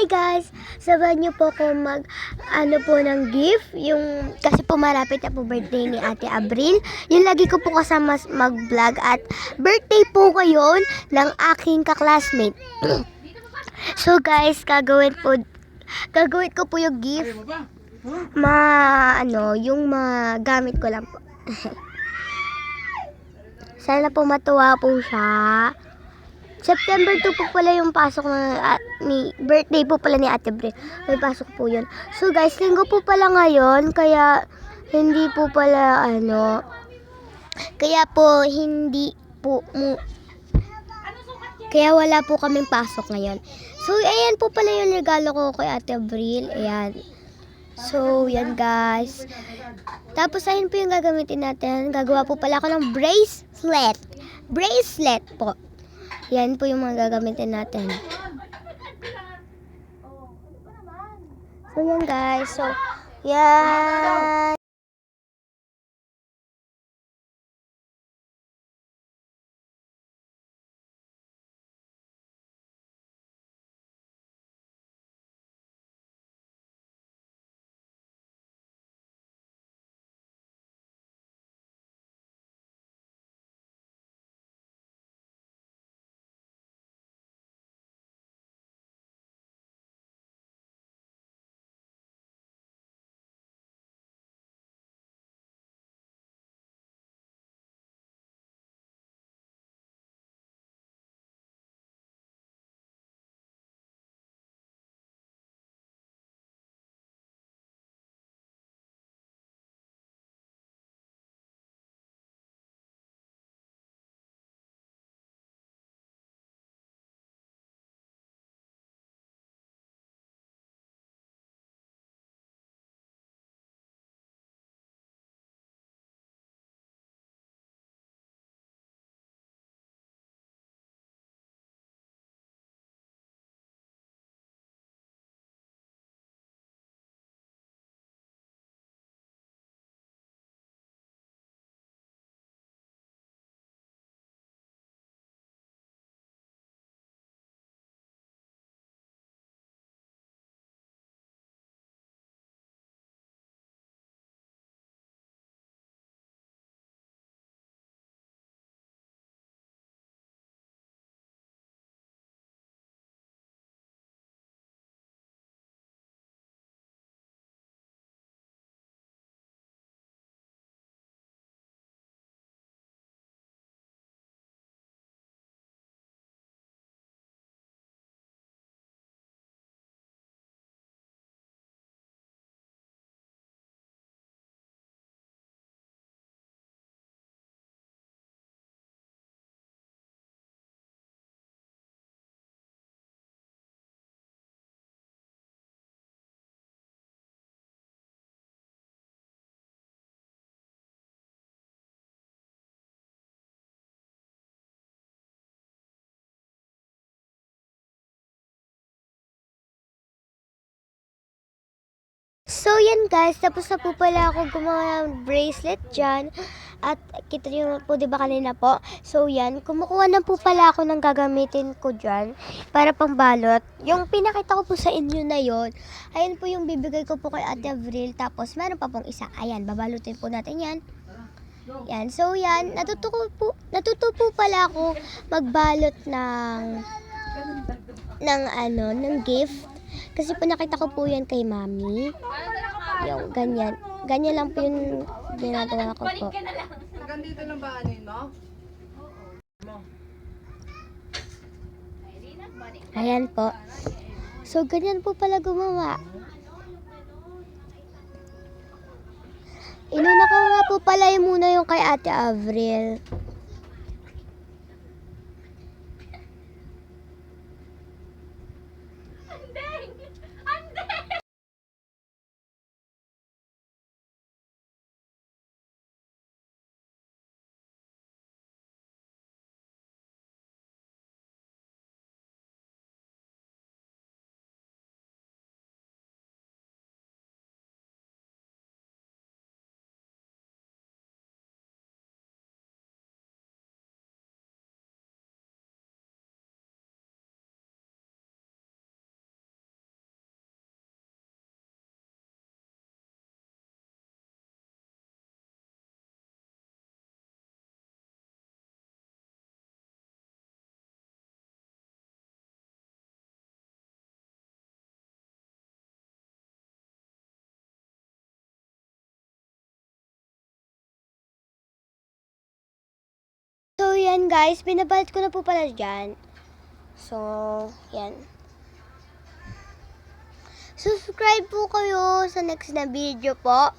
Hi guys! Sabahan niyo po ko ng gift. Kasi po malapit na po birthday ni Ate Abril. Yung lagi ko po kasama mag-vlog at birthday po ngayon ng aking kaklasmate. So guys, gagawin ko po yung gift. Yung magamit ko lang po. Sana po matuwa po siya. September 2 po pala yung pasok ni birthday po pala ni Ate Abril. May pasok po yun. So guys, linggo po pala ngayon. Kaya hindi po pala kaya wala po kaming pasok ngayon. So ayan po pala yung regalo ko kay Ate Abril. Ayan. So yan guys. Tapos ayun po yung gagamitin natin. Gagawa po pala ako ng bracelet. Bracelet po. Yan po yung mga gagamitin natin. So, yan guys. So, yan. So, yan guys. Tapos na po pala ako gumawa ng bracelet dyan. At kita nyo po, diba kanina po? So, yan. Kumukuha na po pala ako ng gagamitin ko dyan para pangbalot. Yung pinakita ko po sa inyo na yon, ayan po yung bibigay ko po kay Ate Avril. Tapos, meron pa pong isa. Ayan, babalutin po natin yan. Yan. So, yan. Natuto po pala ako magbalot ng gift. Kasi po nakita ko po yan kay Mami. Yung ganyan. Ganyan lang po yung ginagawa ko po. Gandito lang ba mo? Ayan po. So, ganyan po pala gumawa. Inuna ko nga po pala muna yung kay Ate Avril. So, yan guys. Binabalot ko na po pala dyan. So, yan. Subscribe po kayo sa next na video po.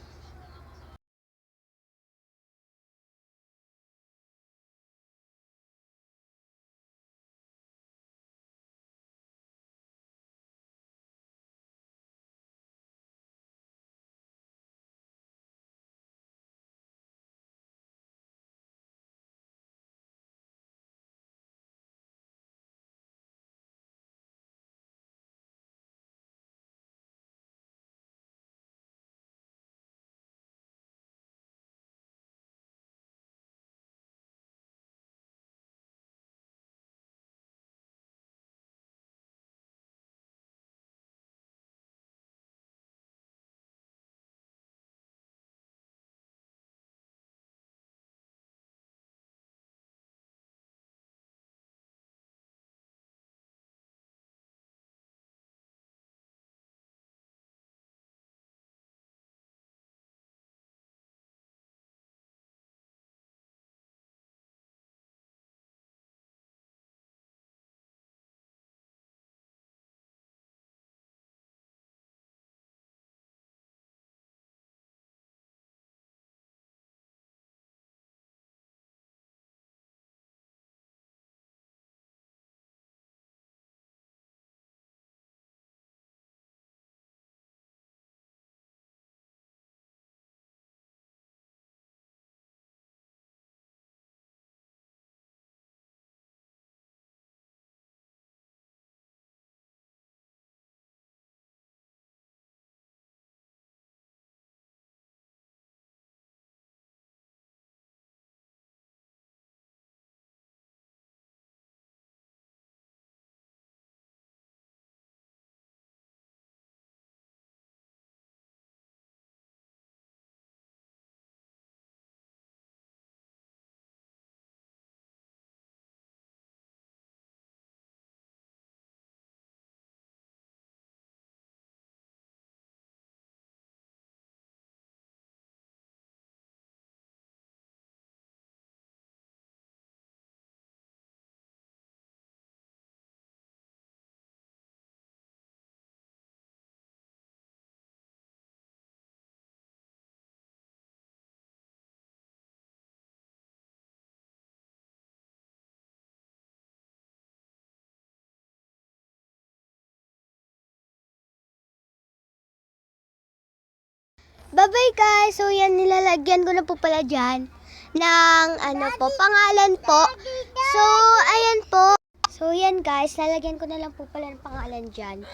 Bye-bye guys! So yan, nilalagyan ko na po pala dyan ng pangalan po. So, ayan po. So yan guys, lalagyan ko na lang po pala ng pangalan dyan.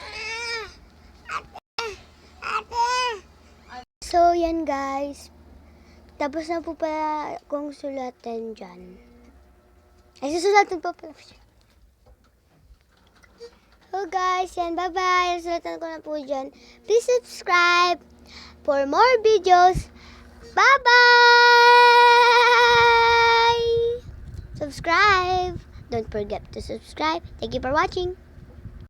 So yan guys. Tapos na po pala kung sulatan dyan. Ay, susulatan po pala. So guys, yan, bye-bye. Sulatan ko na po dyan. Please subscribe for more videos. Bye-bye! Subscribe! Don't forget to subscribe. Thank you for watching.